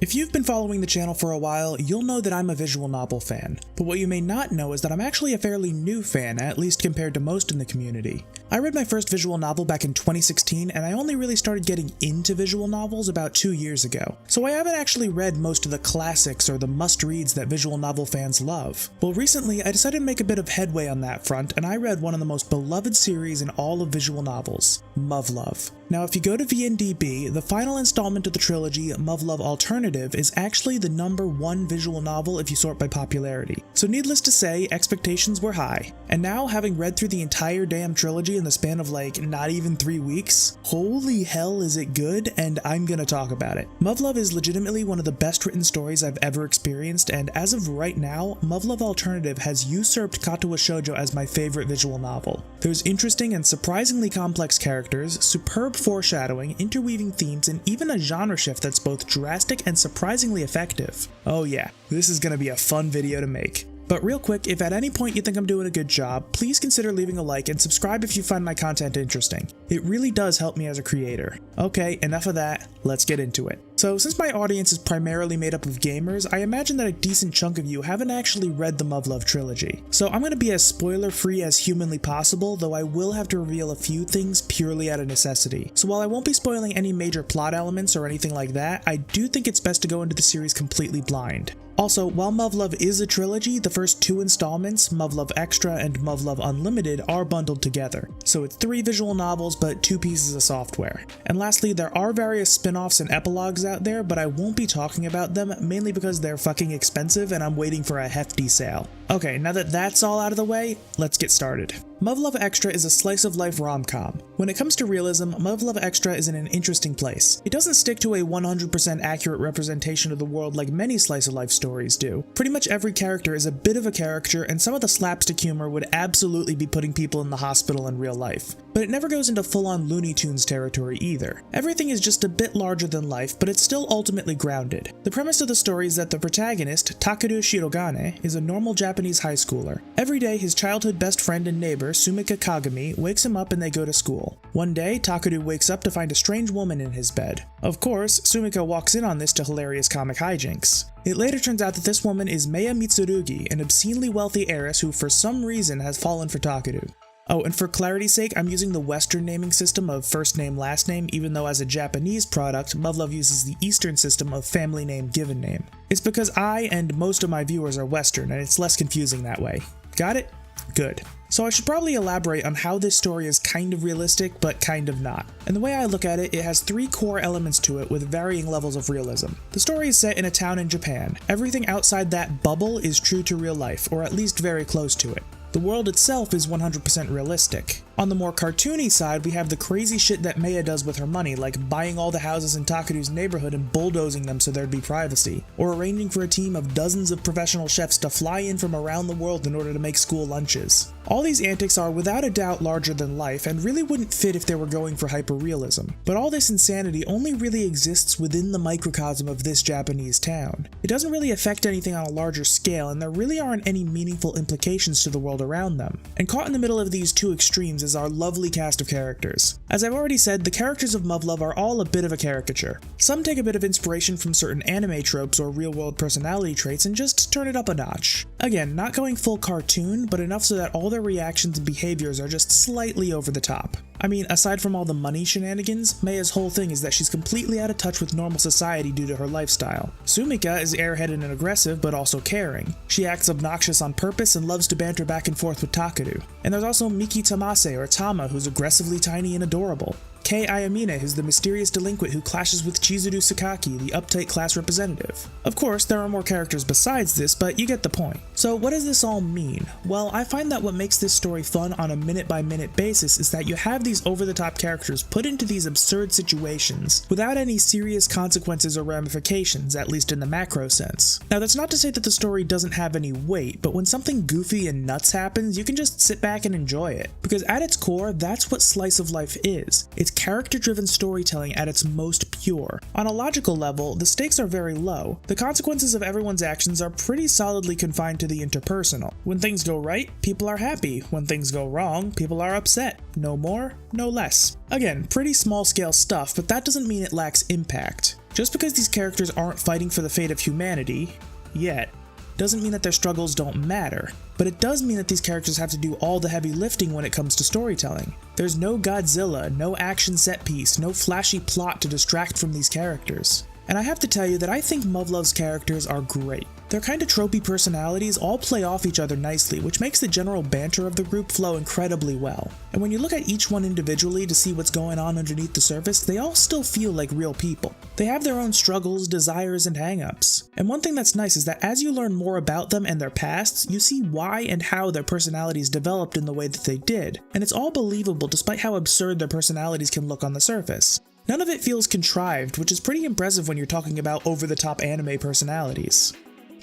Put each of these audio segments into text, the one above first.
If you've been following the channel for a while, you'll know that I'm a visual novel fan, but what you may not know is that I'm actually a fairly new fan, at least compared to most in the community. I read my first visual novel back in 2016, and I only really started getting into visual novels about 2 years ago, so I haven't actually read most of the classics or the must-reads that visual novel fans love. Well, recently I decided to make a bit of headway on that front, and I read one of the most beloved series in all of visual novels, Muv-Luv. Now, if you go to VNDB, the final installment of the trilogy, Muv-Luv Alternative, is actually the #1 visual novel if you sort by popularity. So needless to say, expectations were high. And now, having read through the entire damn trilogy in the span of like not even 3 weeks, holy hell is it good, and I'm gonna talk about it. Muv-Luv is legitimately one of the best written stories I've ever experienced, and as of right now, Muv-Luv Alternative has usurped Katsuwa Shoujo as my favorite visual novel. There's interesting and surprisingly complex characters, superb foreshadowing, interweaving themes, and even a genre shift that's both drastic and surprisingly effective. Oh yeah, this is gonna be a fun video to make. But real quick, if at any point you think I'm doing a good job, please consider leaving a like and subscribe if you find my content interesting. It really does help me as a creator. Okay, enough of that, let's get into it. So since my audience is primarily made up of gamers, I imagine that a decent chunk of you haven't actually read the Muv-Luv trilogy. So I'm going to be as spoiler-free as humanly possible, though I will have to reveal a few things purely out of necessity. So while I won't be spoiling any major plot elements or anything like that, I do think it's best to go into the series completely blind. Also, while Muv-Luv is a trilogy, the first 2 installments, Muv-Luv Extra and Muv-Luv Unlimited, are bundled together. So it's 3 visual novels, but 2 pieces of software. And lastly, there are various spin-offs and epilogues out there, but I won't be talking about them, mainly because they're fucking expensive and I'm waiting for a hefty sale. Okay, now that that's all out of the way, let's get started. Muv-Luv Extra is a slice-of-life rom-com. When it comes to realism, Muv-Luv Extra is in an interesting place. It doesn't stick to a 100% accurate representation of the world like many slice-of-life stories do. Pretty much every character is a bit of a caricature, and some of the slapstick humor would absolutely be putting people in the hospital in real life. But it never goes into full-on Looney Tunes territory either. Everything is just a bit larger than life, but it's still ultimately grounded. The premise of the story is that the protagonist, Takeru Shirogane, is a normal Japanese high schooler. Every day, his childhood best friend and neighbor, Sumika Kagami, wakes him up and they go to school. One day, Takeru wakes up to find a strange woman in his bed. Of course, Sumika walks in on this to hilarious comic hijinks. It later turns out that this woman is Maya Mitsurugi, an obscenely wealthy heiress who for some reason has fallen for Takeru. Oh, and for clarity's sake, I'm using the Western naming system of first name, last name, even though as a Japanese product, Muv-Luv uses the Eastern system of family name, given name. It's because I and most of my viewers are Western, and it's less confusing that way. Got it? Good. So I should probably elaborate on how this story is kind of realistic, but kind of not. And the way I look at it, it has 3 core elements to it with varying levels of realism. The story is set in a town in Japan. Everything outside that bubble is true to real life, or at least very close to it. The world itself is 100% realistic. On the more cartoony side, we have the crazy shit that Maya does with her money, like buying all the houses in Takeru's neighborhood and bulldozing them so there'd be privacy, or arranging for a team of dozens of professional chefs to fly in from around the world in order to make school lunches. All these antics are without a doubt larger than life and really wouldn't fit if they were going for hyperrealism. But all this insanity only really exists within the microcosm of this Japanese town. It doesn't really affect anything on a larger scale, and there really aren't any meaningful implications to the world around them. And caught in the middle of these 2 extremes is our lovely cast of characters. As I've already said, the characters of Muv-Luv are all a bit of a caricature. Some take a bit of inspiration from certain anime tropes or real-world personality traits and just turn it up a notch. Again, not going full cartoon, but enough so that all their reactions and behaviors are just slightly over the top. I mean, aside from all the money shenanigans, Maya's whole thing is that she's completely out of touch with normal society due to her lifestyle. Sumika is airheaded and aggressive, but also caring. She acts obnoxious on purpose and loves to banter back and forth with Takeru. And there's also Miki Tamase, or Tama, who's aggressively tiny and adorable. Kei Ayamine is the mysterious delinquent who clashes with Chizuru Sakaki, the uptight class representative. Of course, there are more characters besides this, but you get the point. So what does this all mean? Well, I find that what makes this story fun on a minute-by-minute basis is that you have these over-the-top characters put into these absurd situations without any serious consequences or ramifications, at least in the macro sense. Now, that's not to say that the story doesn't have any weight, but when something goofy and nuts happens, you can just sit back and enjoy it. Because at its core, that's what slice of life is. It's character-driven storytelling at its most pure. On a logical level, the stakes are very low. The consequences of everyone's actions are pretty solidly confined to the interpersonal. When things go right, people are happy. When things go wrong, people are upset. No more, no less. Again, pretty small-scale stuff, but that doesn't mean it lacks impact. Just because these characters aren't fighting for the fate of humanity, yet, doesn't mean that their struggles don't matter, but it does mean that these characters have to do all the heavy lifting when it comes to storytelling. There's no Godzilla, no action set piece, no flashy plot to distract from these characters. And I have to tell you that I think Muv-Luve's characters are great. Their kinda tropey personalities all play off each other nicely, which makes the general banter of the group flow incredibly well. And when you look at each one individually to see what's going on underneath the surface, they all still feel like real people. They have their own struggles, desires, and hang-ups. And one thing that's nice is that as you learn more about them and their pasts, you see why and how their personalities developed in the way that they did, and it's all believable despite how absurd their personalities can look on the surface. None of it feels contrived, which is pretty impressive when you're talking about over-the-top anime personalities.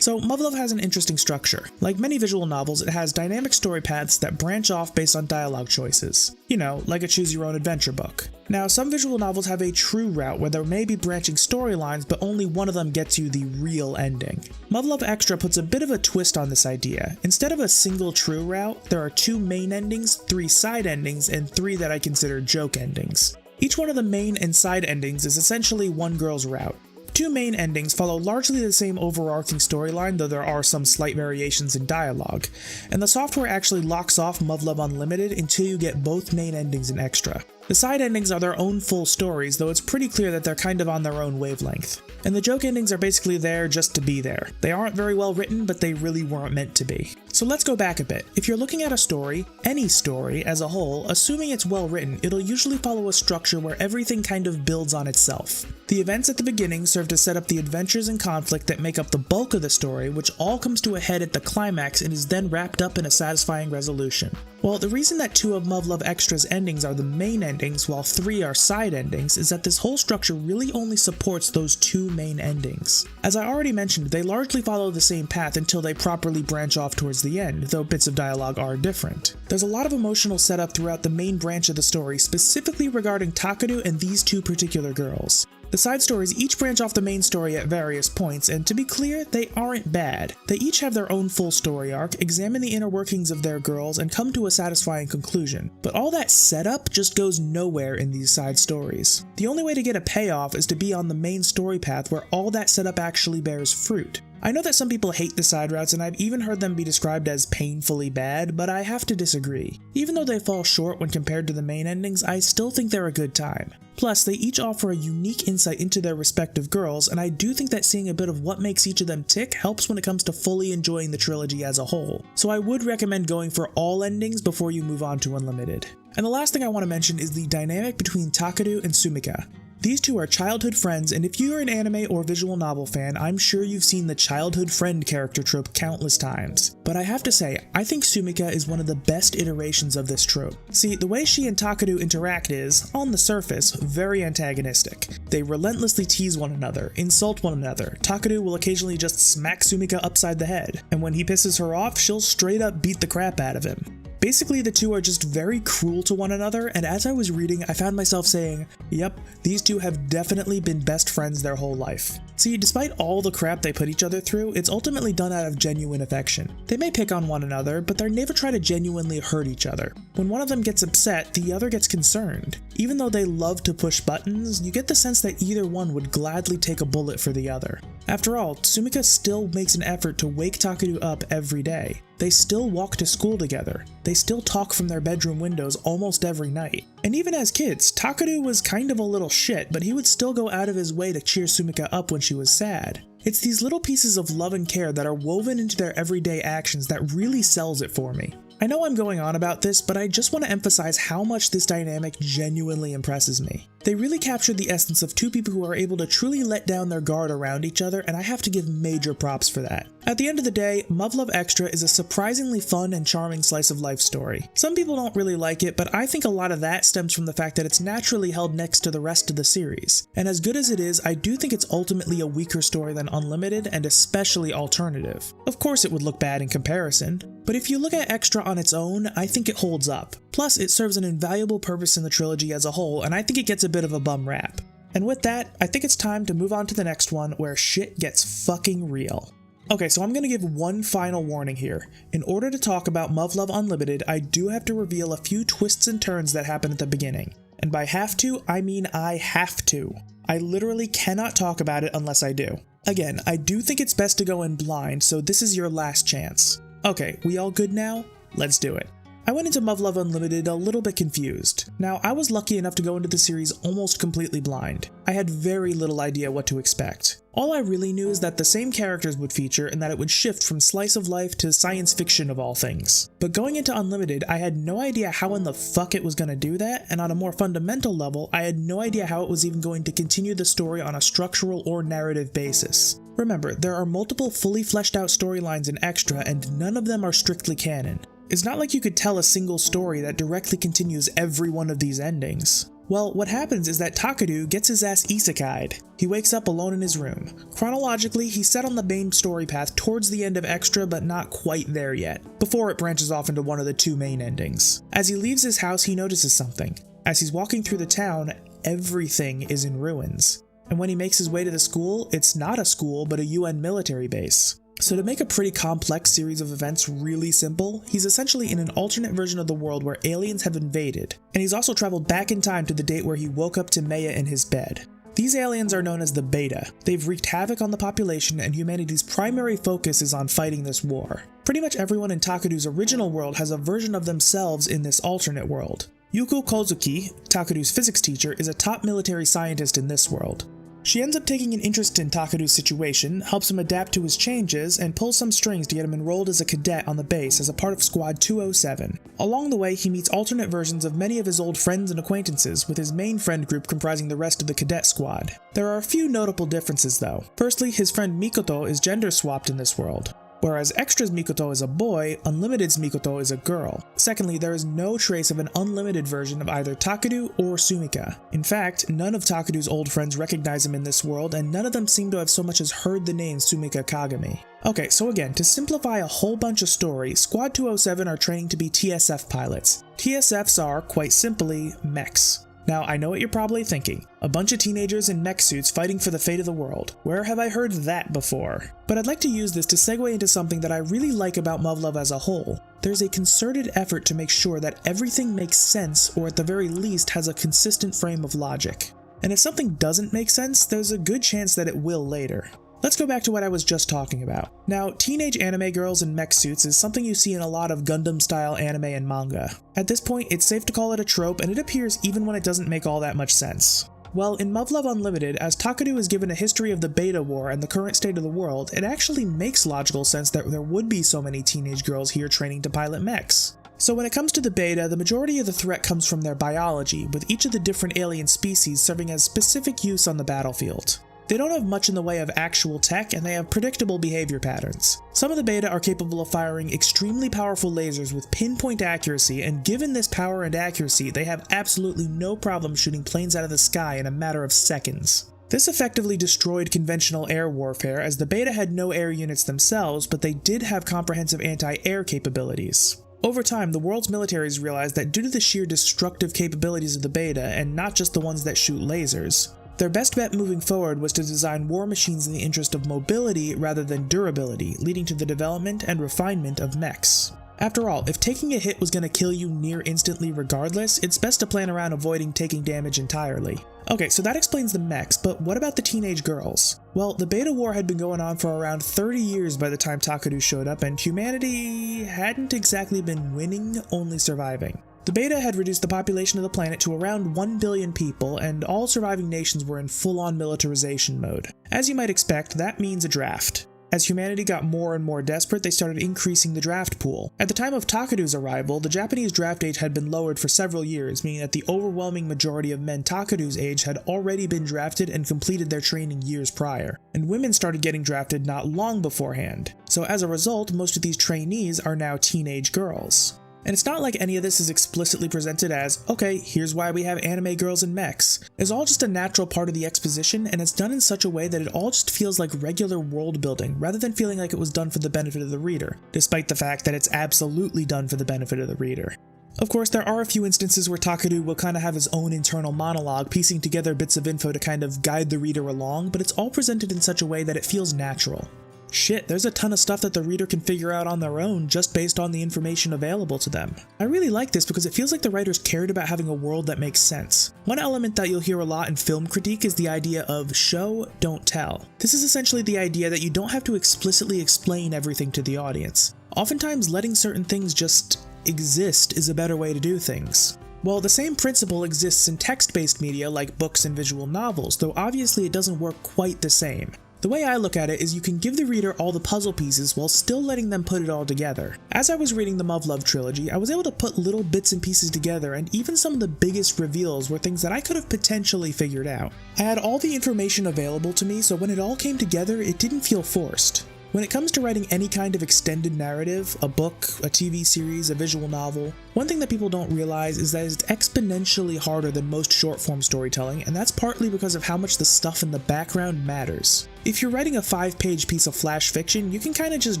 So, Muv-Luve has an interesting structure. Like many visual novels, it has dynamic story paths that branch off based on dialogue choices. You know, like a choose-your-own-adventure book. Now, some visual novels have a true route where there may be branching storylines, but only one of them gets you the real ending. Muv-Luve Extra puts a bit of a twist on this idea. Instead of a single true route, there are 2 main endings, 3 side endings, and 3 that I consider joke endings. Each one of the main and side endings is essentially one girl's route. 2 main endings follow largely the same overarching storyline, though there are some slight variations in dialogue, and the software actually locks off Muv-Luve Unlimited until you get both main endings in Extra. The side endings are their own full stories, though it's pretty clear that they're kind of on their own wavelength. And the joke endings are basically there just to be there. They aren't very well written, but they really weren't meant to be. So let's go back a bit. If you're looking at a story, any story as a whole, assuming it's well written, it'll usually follow a structure where everything kind of builds on itself. The events at the beginning serve to set up the adventures and conflict that make up the bulk of the story, which all comes to a head at the climax and is then wrapped up in a satisfying resolution. Well, the reason that 2 of Muv-Luve Extra's endings are the main endings while 3 are side endings is that this whole structure really only supports those 2 main endings. As I already mentioned, they largely follow the same path until they properly branch off towards the end, though bits of dialogue are different. There's a lot of emotional setup throughout the main branch of the story, specifically regarding Takadu and these 2 particular girls. The side stories each branch off the main story at various points, and to be clear, they aren't bad. They each have their own full story arc, examine the inner workings of their girls, and come to a satisfying conclusion. But all that setup just goes nowhere in these side stories. The only way to get a payoff is to be on the main story path where all that setup actually bears fruit. I know that some people hate the side routes, and I've even heard them be described as painfully bad, but I have to disagree. Even though they fall short when compared to the main endings, I still think they're a good time. Plus, they each offer a unique insight into their respective girls, and I do think that seeing a bit of what makes each of them tick helps when it comes to fully enjoying the trilogy as a whole. So I would recommend going for all endings before you move on to Unlimited. And the last thing I want to mention is the dynamic between Takadu and Sumika. These 2 are childhood friends, and if you're an anime or visual novel fan, I'm sure you've seen the childhood friend character trope countless times. But I have to say, I think Sumika is one of the best iterations of this trope. See, the way she and Takadu interact is, on the surface, very antagonistic. They relentlessly tease one another, insult one another. Takadu will occasionally just smack Sumika upside the head, and when he pisses her off, she'll straight up beat the crap out of him. Basically, the 2 are just very cruel to one another, and as I was reading, I found myself saying, yep, these 2 have definitely been best friends their whole life. See, despite all the crap they put each other through, it's ultimately done out of genuine affection. They may pick on one another, but they never try to genuinely hurt each other. When one of them gets upset, the other gets concerned. Even though they love to push buttons, you get the sense that either one would gladly take a bullet for the other. After all, Sumika still makes an effort to wake Takadu up every day. They still walk to school together. They still talk from their bedroom windows almost every night. And even as kids, Takadu was kind of a little shit, but he would still go out of his way to cheer Sumika up when she was sad. It's these little pieces of love and care that are woven into their everyday actions that really sells it for me. I know I'm going on about this, but I just want to emphasize how much this dynamic genuinely impresses me. They really captured the essence of 2 people who are able to truly let down their guard around each other, and I have to give major props for that. At the end of the day, Muv-Luve Extra is a surprisingly fun and charming slice of life story. Some people don't really like it, but I think a lot of that stems from the fact that it's naturally held next to the rest of the series. And as good as it is, I do think it's ultimately a weaker story than Unlimited, and especially Alternative. Of course it would look bad in comparison, but if you look at Extra on its own, I think it holds up. Plus, it serves an invaluable purpose in the trilogy as a whole, and I think it gets a bit of a bum rap. And with that, I think it's time to move on to the next one where shit gets fucking real. Okay, so I'm gonna give one final warning here. In order to talk about Muv-Luve Unlimited, I do have to reveal a few twists and turns that happen at the beginning. And by have to, I mean I have to. I literally cannot talk about it unless I do. Again, I do think it's best to go in blind, so this is your last chance. Okay, we all good now? Let's do it. I went into Muv-Luv Unlimited a little bit confused. Now, I was lucky enough to go into the series almost completely blind. I had very little idea what to expect. All I really knew is that the same characters would feature and that it would shift from slice of life to science fiction of all things. But going into Unlimited, I had no idea how in the fuck it was going to do that, and on a more fundamental level, I had no idea how it was even going to continue the story on a structural or narrative basis. Remember, there are multiple fully fleshed out storylines in Extra, and none of them are strictly canon. It's not like you could tell a single story that directly continues every one of these endings. Well, what happens is that Takeru gets his ass isekai'd. He wakes up alone in his room. Chronologically, he's set on the main story path towards the end of Extra, but not quite there yet, before it branches off into one of the two main endings. As he leaves his house, he notices something. As he's walking through the town, everything is in ruins. And when he makes his way to the school, it's not a school, but a UN military base. So to make a pretty complex series of events really simple, he's essentially in an alternate version of the world where aliens have invaded, and he's also traveled back in time to the date where he woke up to Maya in his bed. These aliens are known as the Beta. They've wreaked havoc on the population, and humanity's primary focus is on fighting this war. Pretty much everyone in Takeru's original world has a version of themselves in this alternate world. Yuko Kozuki, Takeru's physics teacher, is a top military scientist in this world. She ends up taking an interest in Takeru's situation, helps him adapt to his changes, and pulls some strings to get him enrolled as a cadet on the base as a part of Squad 207. Along the way, he meets alternate versions of many of his old friends and acquaintances, with his main friend group comprising the rest of the cadet squad. There are a few notable differences though. Firstly, his friend Mikoto is gender swapped in this world. Whereas Extra's Mikoto is a boy, Unlimited's Mikoto is a girl. Secondly, there is no trace of an Unlimited version of either Takeru or Sumika. In fact, none of Takeru's old friends recognize him in this world, and none of them seem to have so much as heard the name Sumika Kagami. Okay, so again, to simplify a whole bunch of story, Squad 207 are training to be TSF pilots. TSFs are, quite simply, mechs. Now, I know what you're probably thinking. A bunch of teenagers in mech suits fighting for the fate of the world. Where have I heard that before? But I'd like to use this to segue into something that I really like about Muv-Luv as a whole. There's a concerted effort to make sure that everything makes sense, or at the very least has a consistent frame of logic. And if something doesn't make sense, there's a good chance that it will later. Let's go back to what I was just talking about. Now, teenage anime girls in mech suits is something you see in a lot of Gundam-style anime and manga. At this point, it's safe to call it a trope, and it appears even when it doesn't make all that much sense. Well, in Muv-Luv Unlimited, as Takeru is given a history of the Beta War and the current state of the world, it actually makes logical sense that there would be so many teenage girls here training to pilot mechs. So when it comes to the Beta, the majority of the threat comes from their biology, with each of the different alien species serving as specific use on the battlefield. They don't have much in the way of actual tech, and they have predictable behavior patterns. Some of the Beta are capable of firing extremely powerful lasers with pinpoint accuracy, and given this power and accuracy, they have absolutely no problem shooting planes out of the sky in a matter of seconds. This effectively destroyed conventional air warfare, as the Beta had no air units themselves, but they did have comprehensive anti-air capabilities. Over time, the world's militaries realized that due to the sheer destructive capabilities of the Beta, and not just the ones that shoot lasers, their best bet moving forward was to design war machines in the interest of mobility rather than durability, leading to the development and refinement of mechs. After all, if taking a hit was going to kill you near instantly regardless, it's best to plan around avoiding taking damage entirely. Okay, so that explains the mechs, but what about the teenage girls? Well, the Beta War had been going on for around 30 years by the time Takeru showed up, and humanity hadn't exactly been winning, only surviving. The Beta had reduced the population of the planet to around 1 billion people, and all surviving nations were in full-on militarization mode. As you might expect, that means a draft. As humanity got more and more desperate, they started increasing the draft pool. At the time of Takeru's arrival, the Japanese draft age had been lowered for several years, meaning that the overwhelming majority of men Takeru's age had already been drafted and completed their training years prior, and women started getting drafted not long beforehand. So as a result, most of these trainees are now teenage girls. And it's not like any of this is explicitly presented as, okay, here's why we have anime girls and mechs. It's all just a natural part of the exposition, and it's done in such a way that it all just feels like regular world building, rather than feeling like it was done for the benefit of the reader, despite the fact that it's absolutely done for the benefit of the reader. Of course, there are a few instances where Takeru will kind of have his own internal monologue, piecing together bits of info to kind of guide the reader along, but it's all presented in such a way that it feels natural. Shit, there's a ton of stuff that the reader can figure out on their own just based on the information available to them. I really like this because it feels like the writers cared about having a world that makes sense. One element that you'll hear a lot in film critique is the idea of show, don't tell. This is essentially the idea that you don't have to explicitly explain everything to the audience. Oftentimes, letting certain things just exist is a better way to do things. Well, the same principle exists in text-based media like books and visual novels, though obviously it doesn't work quite the same. The way I look at it is you can give the reader all the puzzle pieces while still letting them put it all together. As I was reading the Muv-Luv trilogy, I was able to put little bits and pieces together, and even some of the biggest reveals were things that I could have potentially figured out. I had all the information available to me, so when it all came together, it didn't feel forced. When it comes to writing any kind of extended narrative, a book, a TV series, a visual novel, one thing that people don't realize is that it's exponentially harder than most short-form storytelling, and that's partly because of how much the stuff in the background matters. If you're writing a 5-page piece of flash fiction, you can kinda just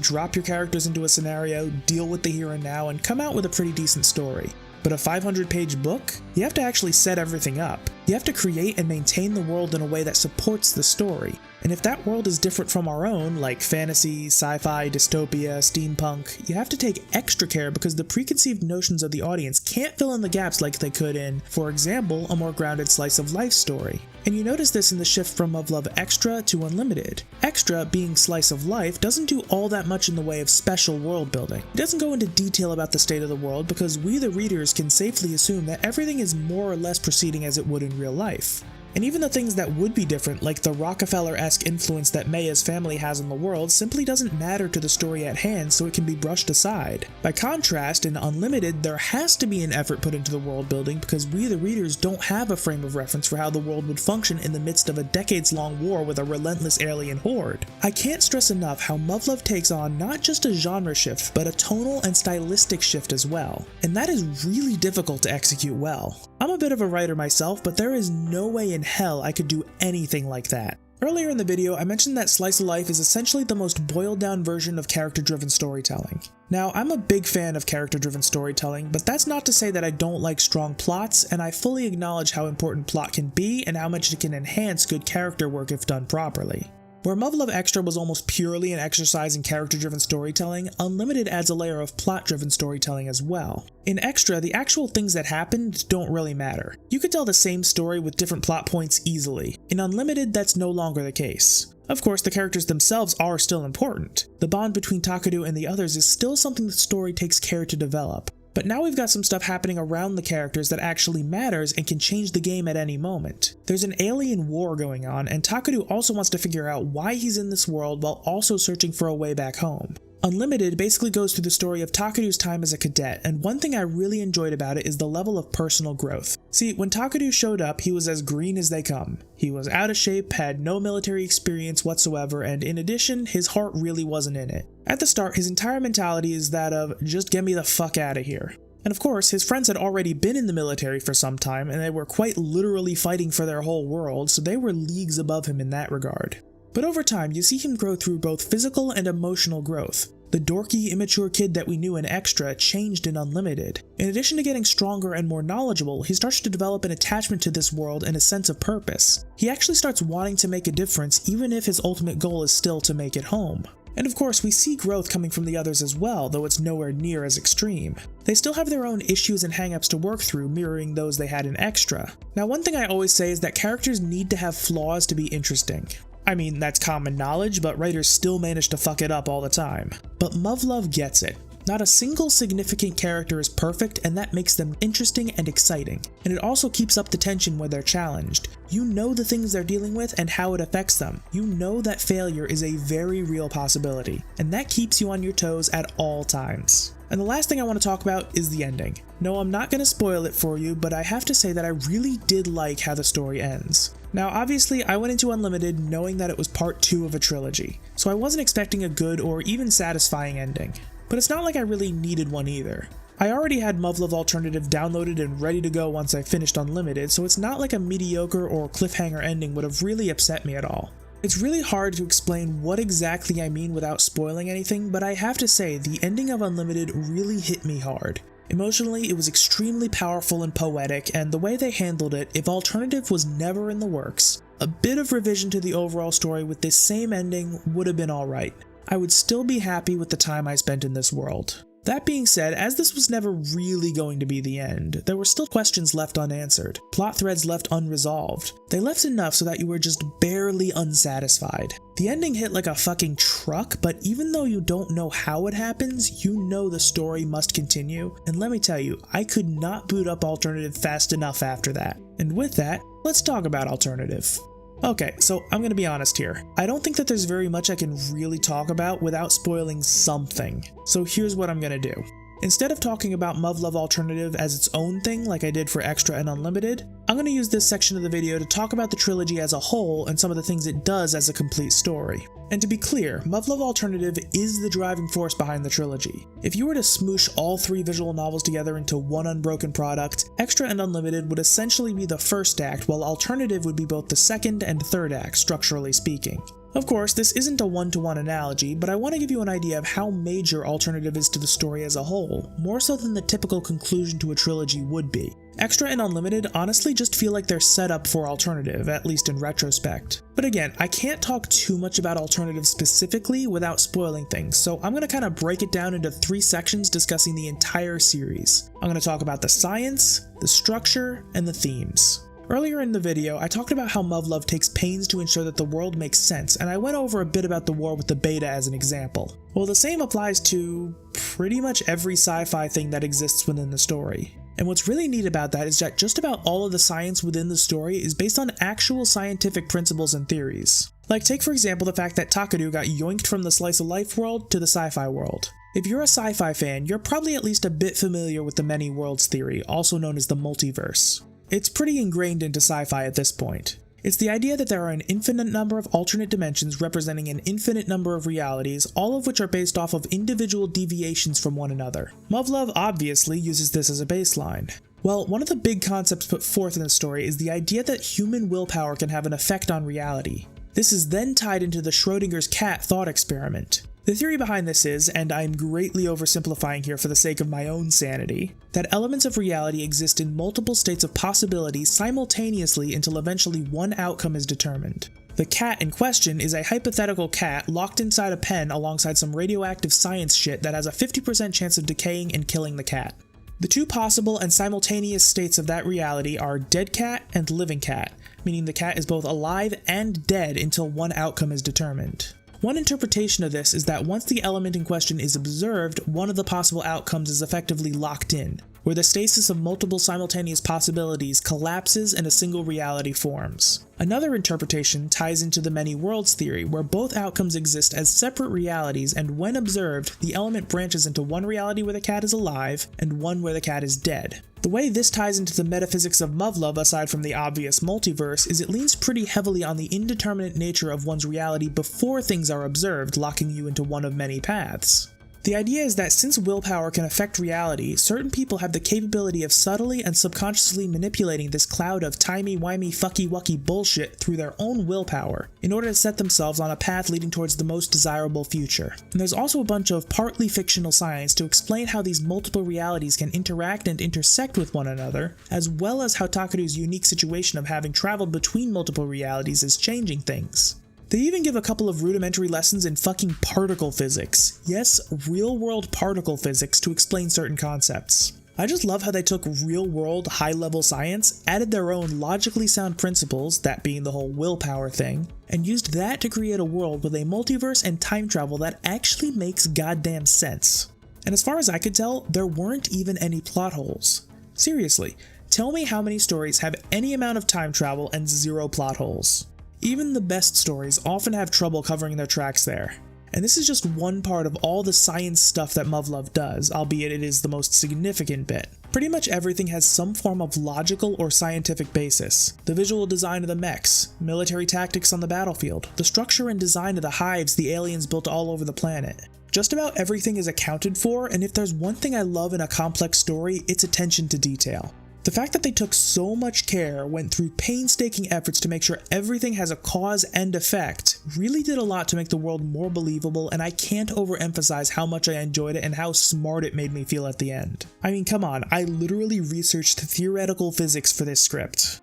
drop your characters into a scenario, deal with the here and now, and come out with a pretty decent story. But a 500-page book? You have to actually set everything up. You have to create and maintain the world in a way that supports the story. And if that world is different from our own, like fantasy, sci-fi, dystopia, steampunk, you have to take extra care because the preconceived notions of the audience can't fill in the gaps like they could in, for example, a more grounded slice of life story. And you notice this in the shift from Muv-Luv Extra to Unlimited. Extra, being slice of life, doesn't do all that much in the way of special world building. It doesn't go into detail about the state of the world because we the readers can safely assume that everything is more or less proceeding as it would in real life. And even the things that would be different, like the Rockefeller-esque influence that Maya's family has on the world, simply doesn't matter to the story at hand, so it can be brushed aside. By contrast, in Unlimited, there has to be an effort put into the world building because we the readers don't have a frame of reference for how the world would function in the midst of a decades-long war with a relentless alien horde. I can't stress enough how Muv-Luv takes on not just a genre shift, but a tonal and stylistic shift as well. And that is really difficult to execute well. I'm a bit of a writer myself, but there is no way in hell I could do anything like that. Earlier in the video, I mentioned that slice of life is essentially the most boiled down version of character-driven storytelling. Now, I'm a big fan of character-driven storytelling, but that's not to say that I don't like strong plots, and I fully acknowledge how important plot can be and how much it can enhance good character work if done properly. Where Muv-Luv Extra was almost purely an exercise in character-driven storytelling, Unlimited adds a layer of plot-driven storytelling as well. In Extra, the actual things that happened don't really matter. You could tell the same story with different plot points easily. In Unlimited, that's no longer the case. Of course, the characters themselves are still important. The bond between Takadu and the others is still something the story takes care to develop. But now we've got some stuff happening around the characters that actually matters and can change the game at any moment. There's an alien war going on, and Takadu also wants to figure out why he's in this world while also searching for a way back home. Unlimited basically goes through the story of Takadu's time as a cadet, and one thing I really enjoyed about it is the level of personal growth. See, when Takadu showed up, he was as green as they come. He was out of shape, had no military experience whatsoever, and in addition, his heart really wasn't in it. At the start, his entire mentality is that of, just get me the fuck out of here. And of course, his friends had already been in the military for some time, and they were quite literally fighting for their whole world, so they were leagues above him in that regard. But over time, you see him grow through both physical and emotional growth. The dorky, immature kid that we knew in Extra changed in Unlimited. In addition to getting stronger and more knowledgeable, he starts to develop an attachment to this world and a sense of purpose. He actually starts wanting to make a difference even if his ultimate goal is still to make it home. And of course, we see growth coming from the others as well, though it's nowhere near as extreme. They still have their own issues and hangups to work through, mirroring those they had in Extra. Now, one thing I always say is that characters need to have flaws to be interesting. I mean, that's common knowledge, but writers still manage to fuck it up all the time. But Muv-Luv gets it. Not a single significant character is perfect, and that makes them interesting and exciting. And it also keeps up the tension when they're challenged. You know the things they're dealing with and how it affects them. You know that failure is a very real possibility, and that keeps you on your toes at all times. And the last thing I want to talk about is the ending. No, I'm not going to spoil it for you, but I have to say that I really did like how the story ends. Now, obviously, I went into Unlimited knowing that it was part 2 of a trilogy, so I wasn't expecting a good or even satisfying ending. But it's not like I really needed one either. I already had Muv-Luv Alternative downloaded and ready to go once I finished Unlimited, so it's not like a mediocre or cliffhanger ending would have really upset me at all. It's really hard to explain what exactly I mean without spoiling anything, but I have to say the ending of Unlimited really hit me hard. Emotionally, it was extremely powerful and poetic, and the way they handled it, if Alternative was never in the works, a bit of revision to the overall story with this same ending would have been alright. I would still be happy with the time I spent in this world. That being said, as this was never really going to be the end, there were still questions left unanswered, plot threads left unresolved. They left enough so that you were just barely unsatisfied. The ending hit like a fucking truck, but even though you don't know how it happens, you know the story must continue, and let me tell you, I could not boot up Alternative fast enough after that. And with that, let's talk about Alternative. Okay, so I'm gonna be honest here. I don't think that there's very much I can really talk about without spoiling something. So here's what I'm gonna do. Instead of talking about Muv-Luv Alternative as its own thing like I did for Extra and Unlimited, I'm going to use this section of the video to talk about the trilogy as a whole and some of the things it does as a complete story. And to be clear, Muv-Luv Alternative is the driving force behind the trilogy. If you were to smoosh all 3 visual novels together into one unbroken product, Extra and Unlimited would essentially be the first act, while Alternative would be both the second and third act, structurally speaking. Of course, this isn't a one-to-one analogy, but I want to give you an idea of how major Alternative is to the story as a whole, more so than the typical conclusion to a trilogy would be. Extra and Unlimited honestly just feel like they're set up for Alternative, at least in retrospect. But again, I can't talk too much about Alternative specifically without spoiling things, so I'm going to kind of break it down into 3 sections discussing the entire series. I'm going to talk about the science, the structure, and the themes. Earlier in the video, I talked about how Muv-Luv takes pains to ensure that the world makes sense, and I went over a bit about the war with the Beta as an example. Well, the same applies to pretty much every sci-fi thing that exists within the story. And what's really neat about that is that just about all of the science within the story is based on actual scientific principles and theories. Like, take for example the fact that Takaru got yoinked from the slice of life world to the sci-fi world. If you're a sci-fi fan, you're probably at least a bit familiar with the many worlds theory, also known as the multiverse. It's pretty ingrained into sci-fi at this point. It's the idea that there are an infinite number of alternate dimensions representing an infinite number of realities, all of which are based off of individual deviations from one another. Muv-Luv obviously uses this as a baseline. Well, one of the big concepts put forth in the story is the idea that human willpower can have an effect on reality. This is then tied into the Schrodinger's cat thought experiment. The theory behind this is, and I'm greatly oversimplifying here for the sake of my own sanity, that elements of reality exist in multiple states of possibility simultaneously until eventually one outcome is determined. The cat in question is a hypothetical cat locked inside a pen alongside some radioactive science shit that has a 50% chance of decaying and killing the cat. The 2 possible and simultaneous states of that reality are dead cat and living cat, meaning the cat is both alive and dead until one outcome is determined. One interpretation of this is that once the element in question is observed, one of the possible outcomes is effectively locked in, where the stasis of multiple simultaneous possibilities collapses and a single reality forms. Another interpretation ties into the many worlds theory, where both outcomes exist as separate realities, and when observed, the element branches into one reality where the cat is alive and one where the cat is dead. The way this ties into the metaphysics of Muv-Luv, aside from the obvious multiverse, is it leans pretty heavily on the indeterminate nature of one's reality before things are observed, locking you into one of many paths. The idea is that since willpower can affect reality, certain people have the capability of subtly and subconsciously manipulating this cloud of timey-wimey fucky-wucky bullshit through their own willpower, in order to set themselves on a path leading towards the most desirable future. And there's also a bunch of partly fictional science to explain how these multiple realities can interact and intersect with one another, as well as how Takaru's unique situation of having traveled between multiple realities is changing things. They even give a couple of rudimentary lessons in fucking particle physics. Yes, real-world particle physics to explain certain concepts. I just love how they took real-world, high-level science, added their own logically sound principles, that being the whole willpower thing, and used that to create a world with a multiverse and time travel that actually makes goddamn sense. And as far as I could tell, there weren't even any plot holes. Seriously, tell me how many stories have any amount of time travel and 0 plot holes. Even the best stories often have trouble covering their tracks there. And this is just one part of all the science stuff that Muv-Luv does, albeit it is the most significant bit. Pretty much everything has some form of logical or scientific basis. The visual design of the mechs, military tactics on the battlefield, the structure and design of the hives the aliens built all over the planet. Just about everything is accounted for, and if there's one thing I love in a complex story, it's attention to detail. The fact that they took so much care, went through painstaking efforts to make sure everything has a cause and effect, really did a lot to make the world more believable, and I can't overemphasize how much I enjoyed it and how smart it made me feel at the end. I mean, come on, I literally researched theoretical physics for this script.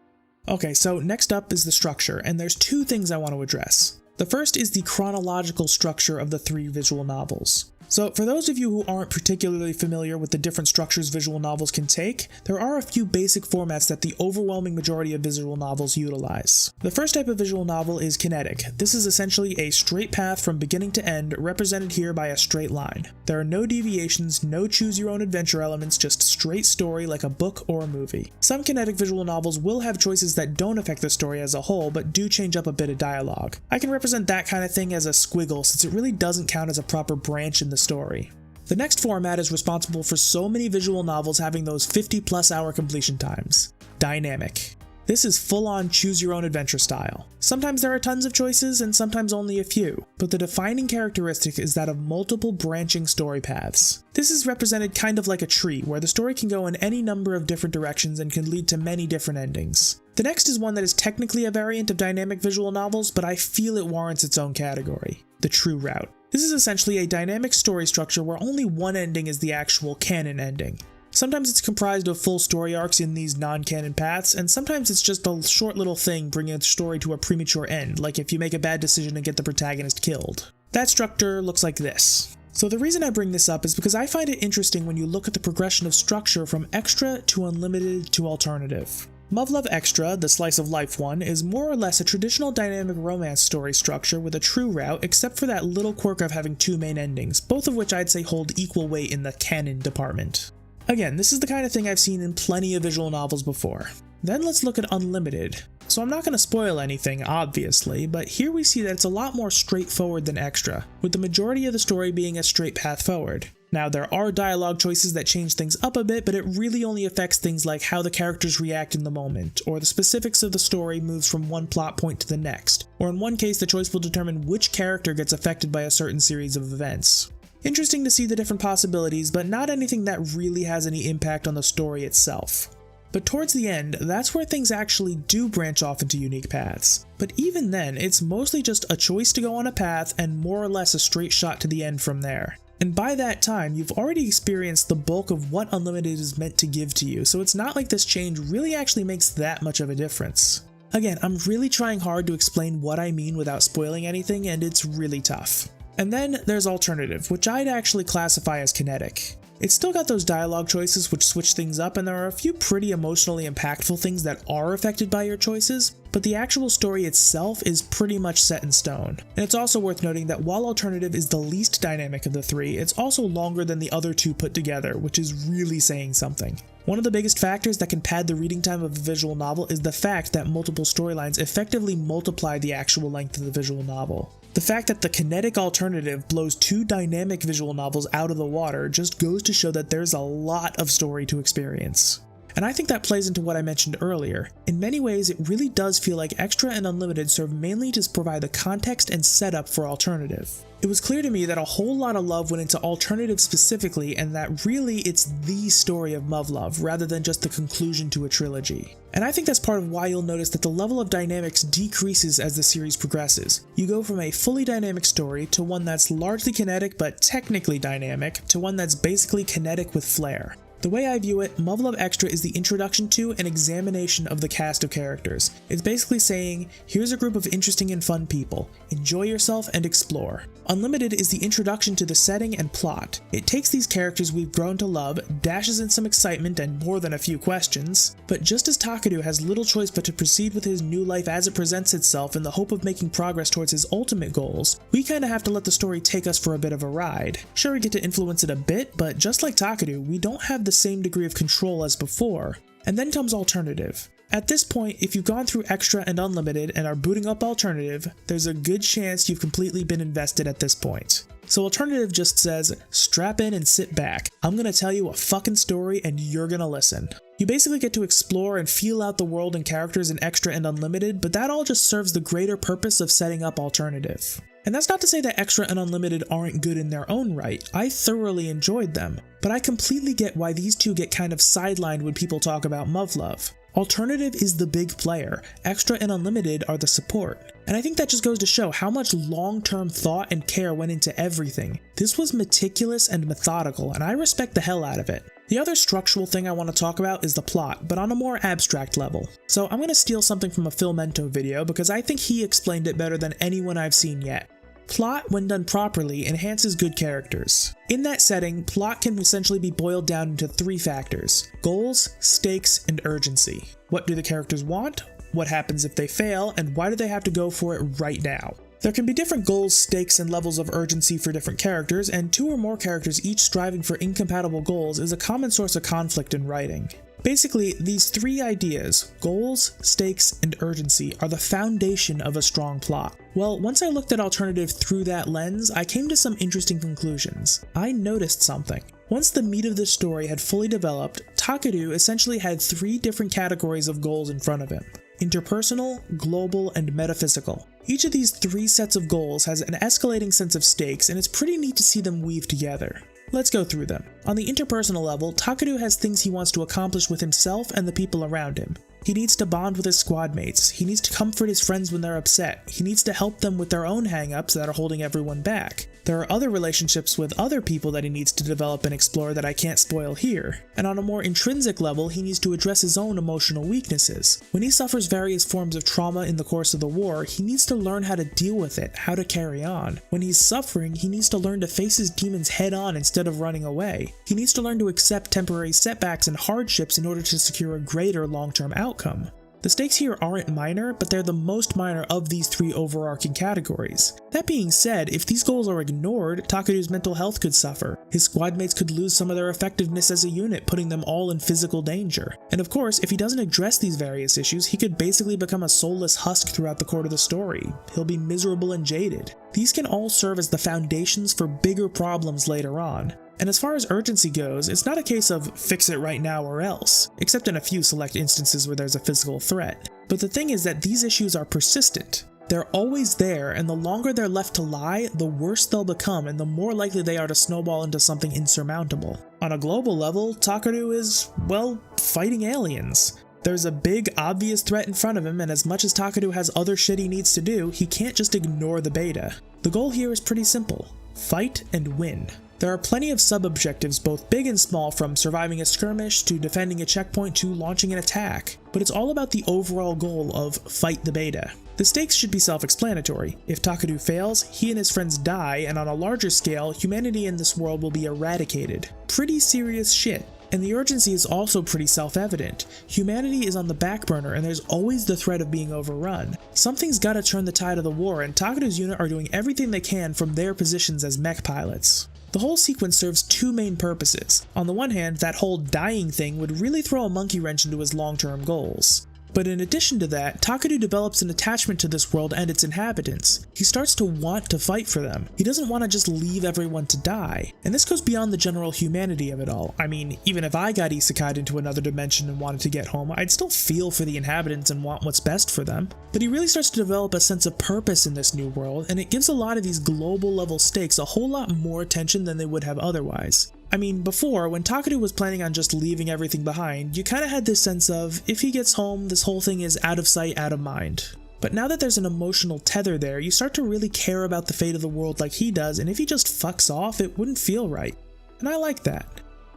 Okay, so next up is the structure, and there's 2 things I want to address. The first is the chronological structure of the 3 visual novels. So for those of you who aren't particularly familiar with the different structures visual novels can take, there are a few basic formats that the overwhelming majority of visual novels utilize. The first type of visual novel is kinetic. This is essentially a straight path from beginning to end, represented here by a straight line. There are no deviations, no choose-your-own-adventure elements, just straight story like a book or a movie. Some kinetic visual novels will have choices that don't affect the story as a whole, but do change up a bit of dialogue. I can represent that kind of thing as a squiggle, since it really doesn't count as a proper branch in the story. The next format is responsible for so many visual novels having those 50+ hour completion times. Dynamic. This is full-on choose-your-own-adventure style. Sometimes there are tons of choices and sometimes only a few, but the defining characteristic is that of multiple branching story paths. This is represented kind of like a tree, where the story can go in any number of different directions and can lead to many different endings. The next is one that is technically a variant of dynamic visual novels, but I feel it warrants its own category: the true route. This is essentially a dynamic story structure where only one ending is the actual canon ending. Sometimes it's comprised of full story arcs in these non-canon paths, and sometimes it's just a short little thing bringing a story to a premature end, like if you make a bad decision and get the protagonist killed. That structure looks like this. So the reason I bring this up is because I find it interesting when you look at the progression of structure from extra to unlimited to alternative. Muv-Luv Extra, the slice of life one, is more or less a traditional dynamic romance story structure with a true route, except for that little quirk of having 2 main endings, both of which I'd say hold equal weight in the canon department. Again, this is the kind of thing I've seen in plenty of visual novels before. Then let's look at Unlimited. So I'm not going to spoil anything, obviously, but here we see that it's a lot more straightforward than Extra, with the majority of the story being a straight path forward. Now, there are dialogue choices that change things up a bit, but it really only affects things like how the characters react in the moment, or the specifics of the story moves from one plot point to the next, or in one case the choice will determine which character gets affected by a certain series of events. Interesting to see the different possibilities, but not anything that really has any impact on the story itself. But towards the end, that's where things actually do branch off into unique paths. But even then, it's mostly just a choice to go on a path and more or less a straight shot to the end from there. And by that time, you've already experienced the bulk of what Unlimited is meant to give to you, so it's not like this change really actually makes that much of a difference. Again, I'm really trying hard to explain what I mean without spoiling anything, and it's really tough. And then there's Alternative, which I'd actually classify as kinetic. It's still got those dialogue choices which switch things up, and there are a few pretty emotionally impactful things that are affected by your choices, but the actual story itself is pretty much set in stone. And it's also worth noting that while Alternative is the least dynamic of the 3, it's also longer than the other 2 put together, which is really saying something. One of the biggest factors that can pad the reading time of a visual novel is the fact that multiple storylines effectively multiply the actual length of the visual novel. The fact that the kinetic Alternative blows 2 dynamic visual novels out of the water just goes to show that there's a lot of story to experience. And I think that plays into what I mentioned earlier. In many ways, it really does feel like Extra and Unlimited serve mainly to provide the context and setup for Alternative. It was clear to me that a whole lot of love went into Alternative specifically, and that really it's the story of Muv-Luv, rather than just the conclusion to a trilogy. And I think that's part of why you'll notice that the level of dynamics decreases as the series progresses. You go from a fully dynamic story to one that's largely kinetic but technically dynamic, to one that's basically kinetic with flair. The way I view it, Muv-Luv Extra is the introduction to and examination of the cast of characters. It's basically saying, here's a group of interesting and fun people, enjoy yourself and explore. Unlimited is the introduction to the setting and plot. It takes these characters we've grown to love, dashes in some excitement and more than a few questions, but just as Takadu has little choice but to proceed with his new life as it presents itself in the hope of making progress towards his ultimate goals, we kinda have to let the story take us for a bit of a ride. Sure, we get to influence it a bit, but just like Takadu, we don't have the same degree of control as before. And then comes Alternative. At this point, if you've gone through Extra and Unlimited and are booting up Alternative, there's a good chance you've completely been invested at this point. So Alternative just says, strap in and sit back. I'm gonna tell you a fucking story and you're gonna listen. You basically get to explore and feel out the world and characters in Extra and Unlimited, but that all just serves the greater purpose of setting up Alternative. And that's not to say that Extra and Unlimited aren't good in their own right. I thoroughly enjoyed them, but I completely get why these two get kind of sidelined when people talk about Muv-Luv. Alternative is the big player, Extra and Unlimited are the support. And I think that just goes to show how much long-term thought and care went into everything. This was meticulous and methodical, and I respect the hell out of it. The other structural thing I want to talk about is the plot, but on a more abstract level. So I'm going to steal something from a Phil Mento video because I think he explained it better than anyone I've seen yet. Plot, when done properly, enhances good characters. In that setting, plot can essentially be boiled down into 3 factors: goals, stakes, and urgency. What do the characters want? What happens if they fail? And why do they have to go for it right now? There can be different goals, stakes, and levels of urgency for different characters, and 2 or more characters each striving for incompatible goals is a common source of conflict in writing. Basically, these 3 ideas, goals, stakes, and urgency, are the foundation of a strong plot. Well, once I looked at Alternative through that lens, I came to some interesting conclusions. I noticed something. Once the meat of the story had fully developed, Takadu essentially had 3 different categories of goals in front of him: interpersonal, global, and metaphysical. Each of these 3 sets of goals has an escalating sense of stakes, and it's pretty neat to see them weave together. Let's go through them. On the interpersonal level, Takadu has things he wants to accomplish with himself and the people around him. He needs to bond with his squad mates, he needs to comfort his friends when they're upset, he needs to help them with their own hang-ups that are holding everyone back. There are other relationships with other people that he needs to develop and explore that I can't spoil here. And on a more intrinsic level, he needs to address his own emotional weaknesses. When he suffers various forms of trauma in the course of the war, he needs to learn how to deal with it, how to carry on. When he's suffering, he needs to learn to face his demons head on instead of running away. He needs to learn to accept temporary setbacks and hardships in order to secure a greater long-term outcome. The stakes here aren't minor, but they're the most minor of these 3 overarching categories. That being said, if these goals are ignored, Takadu's mental health could suffer. His squad mates could lose some of their effectiveness as a unit, putting them all in physical danger. And of course, if he doesn't address these various issues, he could basically become a soulless husk throughout the course of the story. He'll be miserable and jaded. These can all serve as the foundations for bigger problems later on. And as far as urgency goes, it's not a case of fix it right now or else, except in a few select instances where there's a physical threat. But the thing is that these issues are persistent. They're always there, and the longer they're left to lie, the worse they'll become and the more likely they are to snowball into something insurmountable. On a global level, Takadu is, well, fighting aliens. There's a big, obvious threat in front of him, and as much as Takadu has other shit he needs to do, he can't just ignore the beta. The goal here is pretty simple: fight and win. There are plenty of sub-objectives, both big and small, from surviving a skirmish to defending a checkpoint to launching an attack, but it's all about the overall goal of fight the beta. The stakes should be self-explanatory. If Takadu fails, he and his friends die, and on a larger scale, humanity in this world will be eradicated. Pretty serious shit. And the urgency is also pretty self-evident. Humanity is on the back burner, and there's always the threat of being overrun. Something's gotta turn the tide of the war, and Takadu's unit are doing everything they can from their positions as mech pilots. The whole sequence serves 2 main purposes. On the one hand, that whole dying thing would really throw a monkey wrench into his long-term goals. But in addition to that, Takadu develops an attachment to this world and its inhabitants. He starts to want to fight for them. He doesn't want to just leave everyone to die. And this goes beyond the general humanity of it all. I mean, even if I got isekai'd into another dimension and wanted to get home, I'd still feel for the inhabitants and want what's best for them. But he really starts to develop a sense of purpose in this new world, and it gives a lot of these global level stakes a whole lot more attention than they would have otherwise. I mean, before, when Takadu was planning on just leaving everything behind, you kinda had this sense of, if he gets home, this whole thing is out of sight, out of mind. But now that there's an emotional tether there, you start to really care about the fate of the world like he does, and if he just fucks off, it wouldn't feel right. And I like that.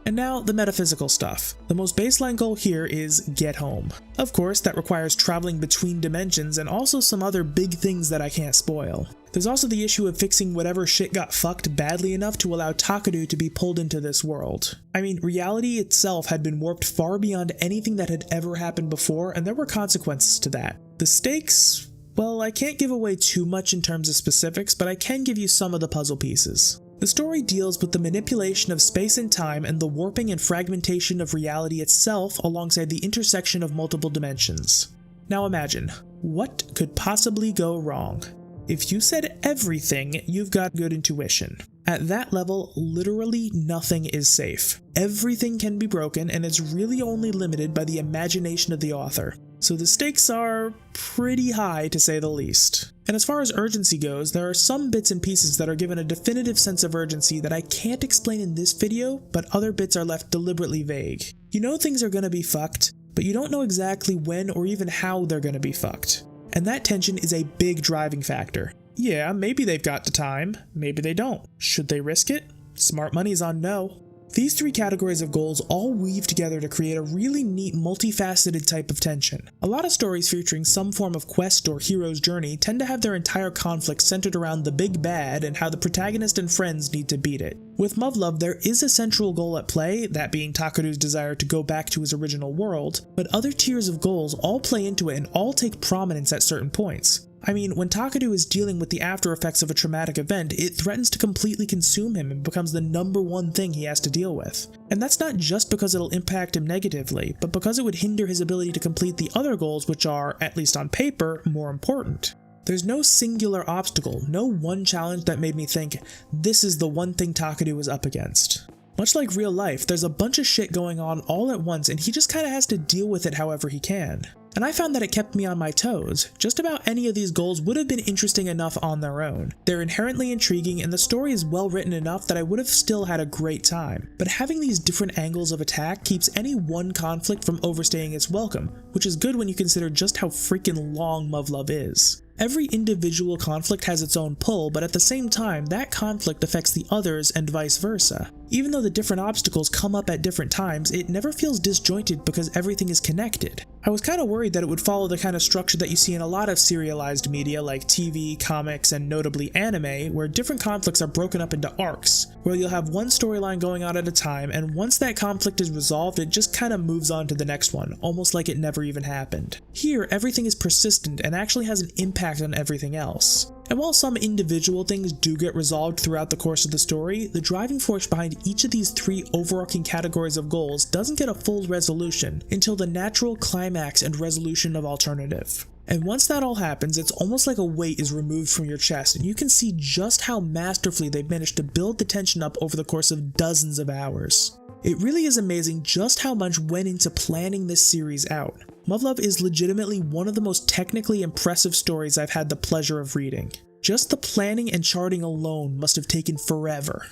And now, the metaphysical stuff. The most baseline goal here is get home. Of course, that requires traveling between dimensions and also some other big things that I can't spoil. There's also the issue of fixing whatever shit got fucked badly enough to allow Takadu to be pulled into this world. I mean, reality itself had been warped far beyond anything that had ever happened before, and there were consequences to that. The stakes? Well, I can't give away too much in terms of specifics, but I can give you some of the puzzle pieces. The story deals with the manipulation of space and time and the warping and fragmentation of reality itself alongside the intersection of multiple dimensions. Now imagine, what could possibly go wrong? If you said everything, you've got good intuition. At that level, literally nothing is safe. Everything can be broken, and it's really only limited by the imagination of the author. So the stakes are pretty high, to say the least. And as far as urgency goes, there are some bits and pieces that are given a definitive sense of urgency that I can't explain in this video, but other bits are left deliberately vague. You know things are gonna be fucked, but you don't know exactly when or even how they're gonna be fucked. And that tension is a big driving factor. Yeah, maybe they've got the time, maybe they don't. Should they risk it? Smart money's on no. These three categories of goals all weave together to create a really neat multifaceted type of tension. A lot of stories featuring some form of quest or hero's journey tend to have their entire conflict centered around the big bad and how the protagonist and friends need to beat it. With Muv-Luv, there is a central goal at play, that being Takeru's desire to go back to his original world, but other tiers of goals all play into it and all take prominence at certain points. I mean, when Takeru is dealing with the after effects of a traumatic event, it threatens to completely consume him and becomes the #1 thing he has to deal with. And that's not just because it'll impact him negatively, but because it would hinder his ability to complete the other goals which are, at least on paper, more important. There's no singular obstacle, no one challenge that made me think, this is the one thing Takeru is up against. Much like real life, there's a bunch of shit going on all at once and he just kinda has to deal with it however he can. And I found that it kept me on my toes. Just about any of these goals would have been interesting enough on their own. They're inherently intriguing and the story is well written enough that I would have still had a great time. But having these different angles of attack keeps any one conflict from overstaying its welcome, which is good when you consider just how freaking long Muv-Luv is. Every individual conflict has its own pull, but at the same time, that conflict affects the others and vice versa. Even though the different obstacles come up at different times, it never feels disjointed because everything is connected. I was kinda worried that it would follow the kind of structure that you see in a lot of serialized media like TV, comics, and notably anime, where different conflicts are broken up into arcs, where you'll have one storyline going on at a time, and once that conflict is resolved, it just kinda moves on to the next one, almost like it never even happened. Here, everything is persistent and actually has an impact on everything else. And while some individual things do get resolved throughout the course of the story, the driving force behind each of these three overarching categories of goals doesn't get a full resolution until the natural climax and resolution of alternative. And once that all happens, it's almost like a weight is removed from your chest and you can see just how masterfully they've managed to build the tension up over the course of dozens of hours. It really is amazing just how much went into planning this series out. Muv-Luv is legitimately one of the most technically impressive stories I've had the pleasure of reading. Just the planning and charting alone must have taken forever.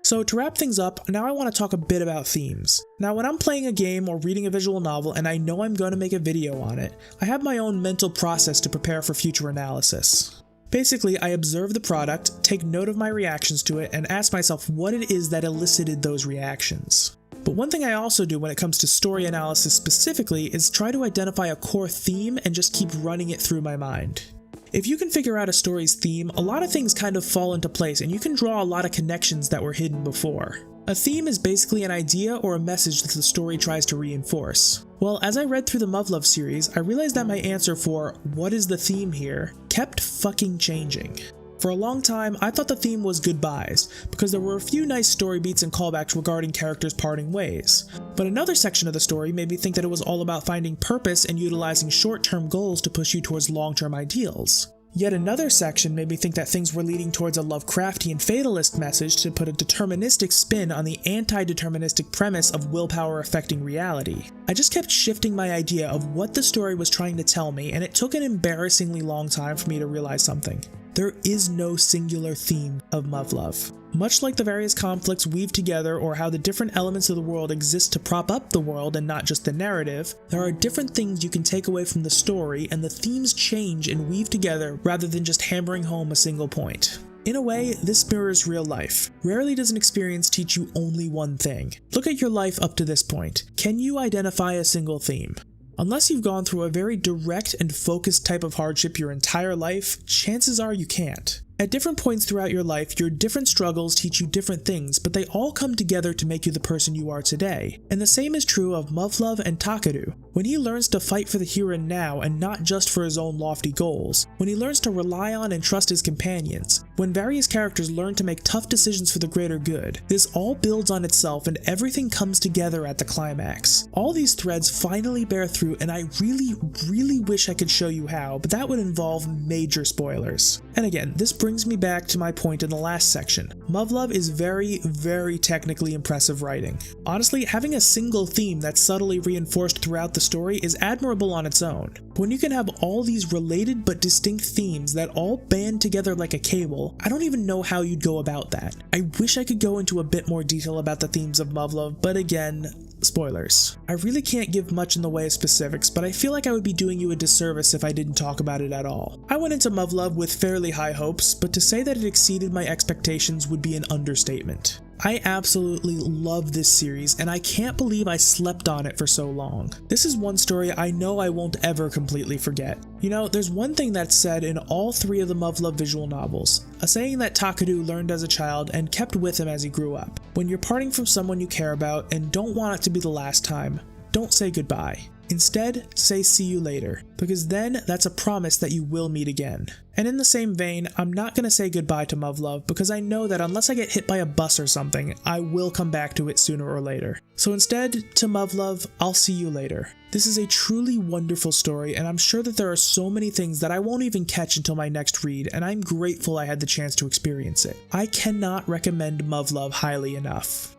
So to wrap things up, now I want to talk a bit about themes. Now when I'm playing a game or reading a visual novel and I know I'm going to make a video on it, I have my own mental process to prepare for future analysis. Basically, I observe the product, take note of my reactions to it, and ask myself what it is that elicited those reactions. But one thing I also do when it comes to story analysis specifically is try to identify a core theme and just keep running it through my mind. If you can figure out a story's theme, a lot of things kind of fall into place and you can draw a lot of connections that were hidden before. A theme is basically an idea or a message that the story tries to reinforce. Well, as I read through the Muv-Luv series, I realized that my answer for what is the theme here kept fucking changing. For a long time, I thought the theme was goodbyes, because there were a few nice story beats and callbacks regarding characters parting ways. But another section of the story made me think that it was all about finding purpose and utilizing short-term goals to push you towards long-term ideals. Yet another section made me think that things were leading towards a Lovecraftian fatalist message to put a deterministic spin on the anti-deterministic premise of willpower affecting reality. I just kept shifting my idea of what the story was trying to tell me, and it took an embarrassingly long time for me to realize something. There is no singular theme of Muv-Luv. Much like the various conflicts weave together or how the different elements of the world exist to prop up the world and not just the narrative, there are different things you can take away from the story and the themes change and weave together rather than just hammering home a single point. In a way, this mirrors real life. Rarely does an experience teach you only one thing. Look at your life up to this point. Can you identify a single theme? Unless you've gone through a very direct and focused type of hardship your entire life, chances are you can't. At different points throughout your life, your different struggles teach you different things, but they all come together to make you the person you are today. And the same is true of Muv-Luv and Takeru. When he learns to fight for the here and now and not just for his own lofty goals, when he learns to rely on and trust his companions, when various characters learn to make tough decisions for the greater good, this all builds on itself and everything comes together at the climax. All these threads finally bear through, and I really wish I could show you how, but that would involve major spoilers. And again, this brings me back to my point in the last section. Muv-Luv is very technically impressive writing. Honestly, having a single theme that's subtly reinforced throughout the story is admirable on its own. But when you can have all these related but distinct themes that all band together like a cable, I don't even know how you'd go about that. I wish I could go into a bit more detail about the themes of Muv-Luv, but again, spoilers. I really can't give much in the way of specifics, but I feel like I would be doing you a disservice if I didn't talk about it at all. I went into Muv-Luv with fairly high hopes, but to say that it exceeded my expectations would be an understatement. I absolutely love this series, and I can't believe I slept on it for so long. This is one story I know I won't ever completely forget. You know, there's one thing that's said in all 3 of the Muv-Luv visual novels, a saying that Takadu learned as a child and kept with him as he grew up. When you're parting from someone you care about and don't want it to be the last time, don't say goodbye. Instead, say see you later, because then that's a promise that you will meet again. And in the same vein, I'm not going to say goodbye to Muv-Luv because I know that unless I get hit by a bus or something, I will come back to it sooner or later. So instead, to Muv-Luv, I'll see you later. This is a truly wonderful story, and I'm sure that there are so many things that I won't even catch until my next read, and I'm grateful I had the chance to experience it. I cannot recommend Muv-Luv highly enough.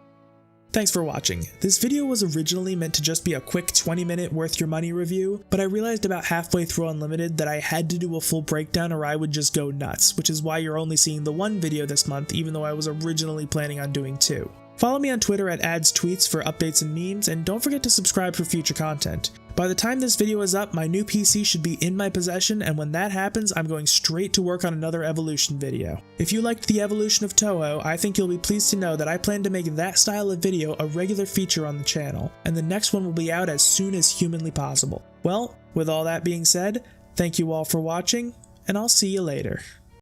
Thanks for watching. This video was originally meant to just be a quick 20-minute worth your money review, but I realized about halfway through Unlimited that I had to do a full breakdown or I would just go nuts, which is why you're only seeing the 1 video this month even though I was originally planning on doing 2. Follow me on Twitter at @adstweets for updates and memes, and don't forget to subscribe for future content. By the time this video is up, my new PC should be in my possession, and when that happens, I'm going straight to work on another evolution video. If you liked the evolution of Touhou, I think you'll be pleased to know that I plan to make that style of video a regular feature on the channel, and the next one will be out as soon as humanly possible. Well, with all that being said, thank you all for watching, and I'll see you later.